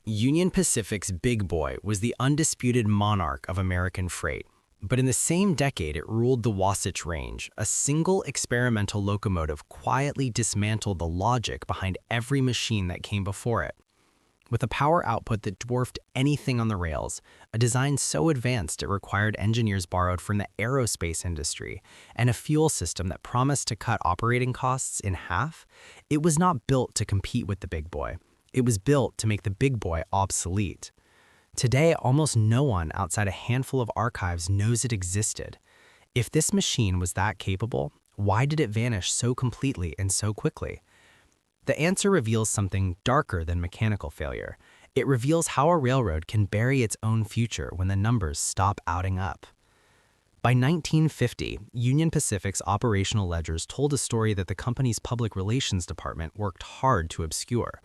Union Pacific's Big Boy was the undisputed monarch of American freight. But in the same decade it ruled the Wasatch Range, a single experimental locomotive quietly dismantled the logic behind every machine that came before it. With a power output that dwarfed anything on the rails, a design so advanced it required engineers borrowed from the aerospace industry, and a fuel system that promised to cut operating costs in half, it was not built to compete with the Big Boy. It was built to make the Big Boy obsolete. Today, almost no one outside a handful of archives knows it existed. If this machine was that capable, why did it vanish so completely and so quickly? The answer reveals something darker than mechanical failure. It reveals how a railroad can bury its own future when the numbers stop adding up. By 1950, Union Pacific's operational ledgers told a story that the company's public relations department worked hard to obscure.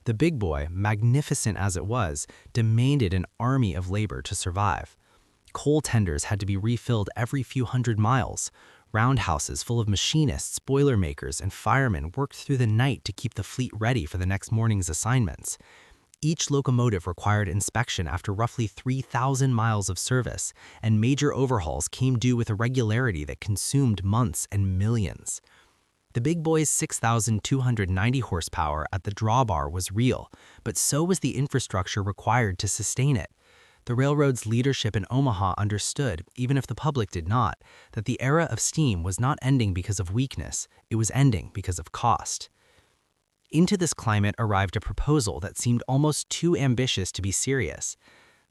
The Big Boy, magnificent as it was, demanded an army of labor to survive. Coal tenders had to be refilled every few hundred miles. Roundhouses full of machinists, boilermakers, and firemen worked through the night to keep the fleet ready for the next morning's assignments. Each locomotive required inspection after roughly 3,000 miles of service, and major overhauls came due with a regularity that consumed months and millions. The Big Boy's 6,290 horsepower at the drawbar was real, but so was the infrastructure required to sustain it. The railroad's leadership in Omaha understood, even if the public did not, that the era of steam was not ending because of weakness, it was ending because of cost. Into this climate arrived a proposal that seemed almost too ambitious to be serious.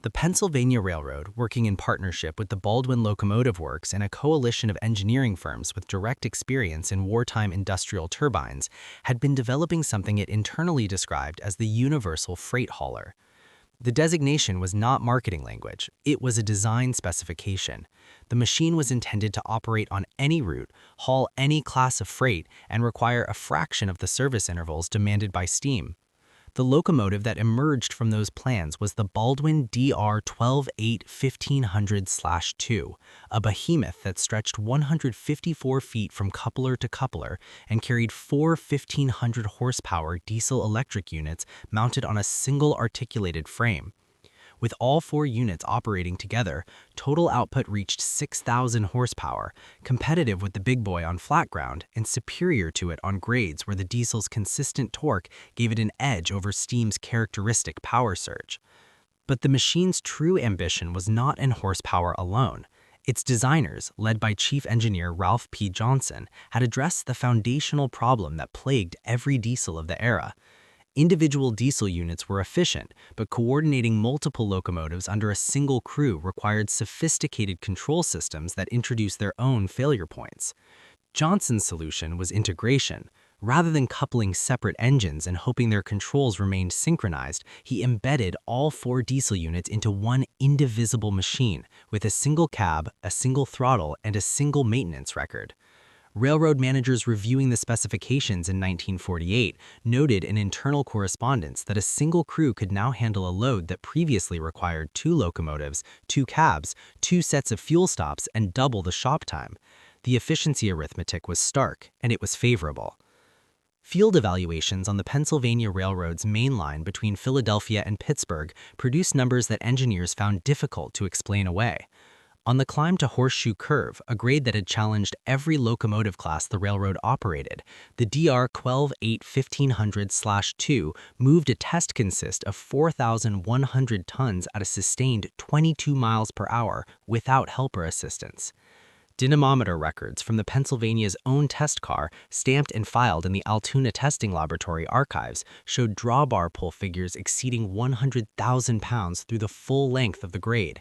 The Pennsylvania Railroad, working in partnership with the Baldwin Locomotive Works and a coalition of engineering firms with direct experience in wartime industrial turbines, had been developing something it internally described as the universal freight hauler. The designation was not marketing language, it was a design specification. The machine was intended to operate on any route, haul any class of freight, and require a fraction of the service intervals demanded by steam. The locomotive that emerged from those plans was the Baldwin DR 12-8-1500/2, a behemoth that stretched 154 feet from coupler to coupler and carried four 1,500 horsepower diesel-electric units mounted on a single articulated frame. With all four units operating together, total output reached 6,000 horsepower, competitive with the Big Boy on flat ground and superior to it on grades where the diesel's consistent torque gave it an edge over steam's characteristic power surge. But the machine's true ambition was not in horsepower alone. Its designers, led by Chief Engineer Ralph P. Johnson, had addressed the foundational problem that plagued every diesel of the era. Individual diesel units were efficient, but coordinating multiple locomotives under a single crew required sophisticated control systems that introduced their own failure points. Johnson's solution was integration. Rather than coupling separate engines and hoping their controls remained synchronized, he embedded all four diesel units into one indivisible machine, with a single cab, a single throttle, and a single maintenance record. Railroad managers reviewing the specifications in 1948 noted in internal correspondence that a single crew could now handle a load that previously required two locomotives, two cabs, two sets of fuel stops, and double the shop time. The efficiency arithmetic was stark, and it was favorable. Field evaluations on the Pennsylvania Railroad's main line between Philadelphia and Pittsburgh produced numbers that engineers found difficult to explain away. On the climb to Horseshoe Curve, a grade that had challenged every locomotive class the railroad operated, the DR 12-8-1500/2 moved a test consist of 4,100 tons at a sustained 22 miles per hour without helper assistance. Dynamometer records from the Pennsylvania's own test car, stamped and filed in the Altoona Testing Laboratory archives, showed drawbar pull figures exceeding 100,000 pounds through the full length of the grade.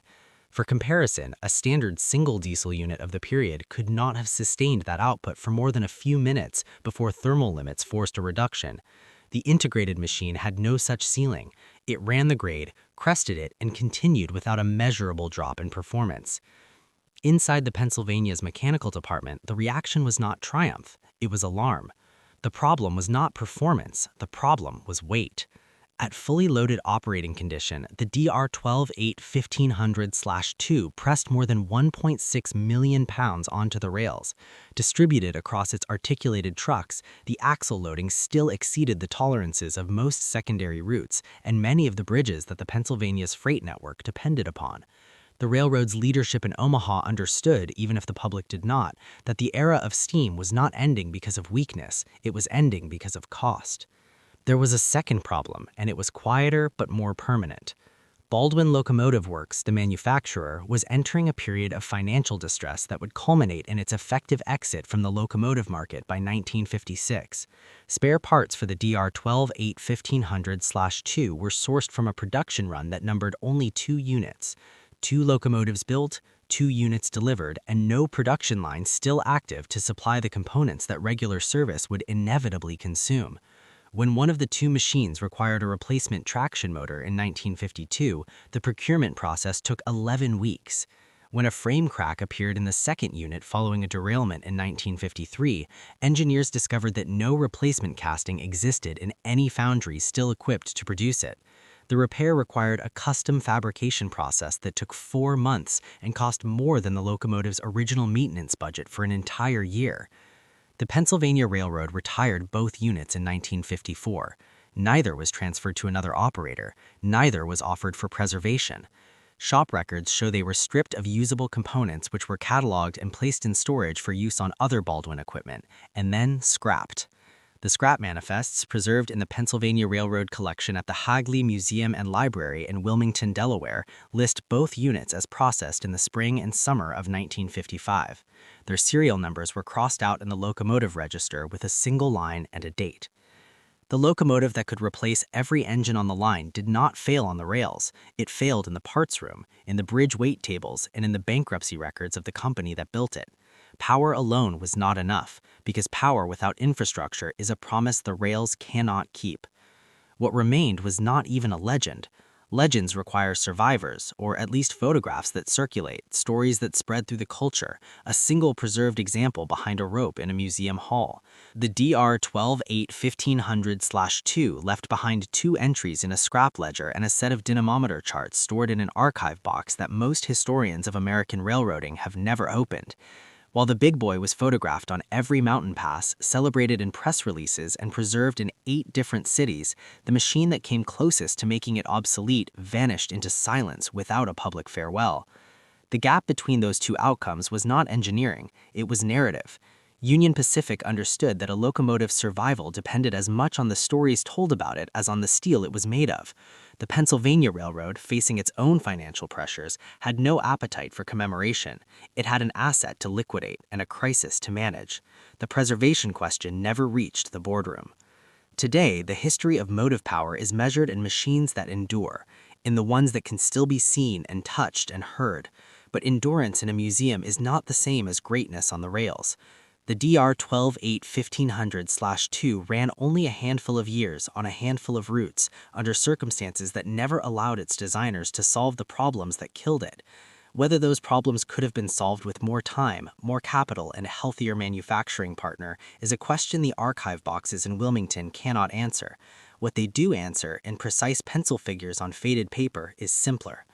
For comparison, a standard single diesel unit of the period could not have sustained that output for more than a few minutes before thermal limits forced a reduction. The integrated machine had no such ceiling. It ran the grade, crested it, and continued without a measurable drop in performance. Inside the Pennsylvania's mechanical department, the reaction was not triumph, it was alarm. The problem was not performance, the problem was weight. At fully loaded operating condition, the DR-12-8-1500/2 pressed more than 1.6 million pounds onto the rails. Distributed across its articulated trucks, the axle loading still exceeded the tolerances of most secondary routes and many of the bridges that the Pennsylvania's freight network depended upon. The railroad's leadership in Omaha understood, even if the public did not, that the era of steam was not ending because of weakness, it was ending because of cost. There was a second problem, and it was quieter but more permanent. Baldwin Locomotive Works, the manufacturer, was entering a period of financial distress that would culminate in its effective exit from the locomotive market by 1956. Spare parts for the DR-12-8-1500/2 were sourced from a production run that numbered only 2 units. 2 locomotives built, 2 units delivered, and no production line still active to supply the components that regular service would inevitably consume. When one of the 2 machines required a replacement traction motor in 1952, the procurement process took 11 weeks. When a frame crack appeared in the second unit following a derailment in 1953, engineers discovered that no replacement casting existed in any foundry still equipped to produce it. The repair required a custom fabrication process that took 4 months and cost more than the locomotive's original maintenance budget for an entire year. The Pennsylvania Railroad retired both units in 1954. Neither was transferred to another operator. Neither was offered for preservation. Shop records show they were stripped of usable components which were cataloged and placed in storage for use on other Baldwin equipment, and then scrapped. The scrap manifests, preserved in the Pennsylvania Railroad collection at the Hagley Museum and Library in Wilmington, Delaware, list both units as processed in the spring and summer of 1955. Their serial numbers were crossed out in the locomotive register with a single line and a date. The locomotive that could replace every engine on the line did not fail on the rails. It failed in the parts room, in the bridge weight tables, and in the bankruptcy records of the company that built it. Power alone was not enough, because power without infrastructure is a promise the rails cannot keep. What remained was not even a legend. Legends require survivors, or at least photographs that circulate, stories that spread through the culture, a single preserved example behind a rope in a museum hall. The DR-12-8-1500/2 left behind 2 entries in a scrap ledger and a set of dynamometer charts stored in an archive box that most historians of American railroading have never opened. While the big boy was photographed on every mountain pass, celebrated in press releases, and preserved in 8 different cities, the machine that came closest to making it obsolete vanished into silence without a public farewell. The gap between those 2 outcomes was not engineering, it was narrative. Union Pacific understood that a locomotive's survival depended as much on the stories told about it as on the steel it was made of. The Pennsylvania Railroad, facing its own financial pressures, had no appetite for commemoration. It had an asset to liquidate and a crisis to manage. The preservation question never reached the boardroom. Today, the history of motive power is measured in machines that endure, in the ones that can still be seen and touched and heard. But endurance in a museum is not the same as greatness on the rails. The DR-12-8-1500/2 ran only a handful of years on a handful of routes under circumstances that never allowed its designers to solve the problems that killed it. Whether those problems could have been solved with more time, more capital, and a healthier manufacturing partner is a question the archive boxes in Wilmington cannot answer. What they do answer, in precise pencil figures on faded paper, is simpler.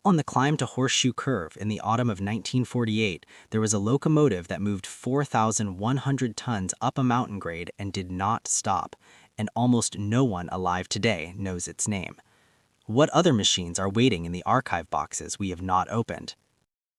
On the climb to Horseshoe Curve in the autumn of 1948, there was a locomotive that moved 4,100 tons up a mountain grade and did not stop, and almost no one alive today knows its name. What other machines are waiting in the archive boxes we have not opened?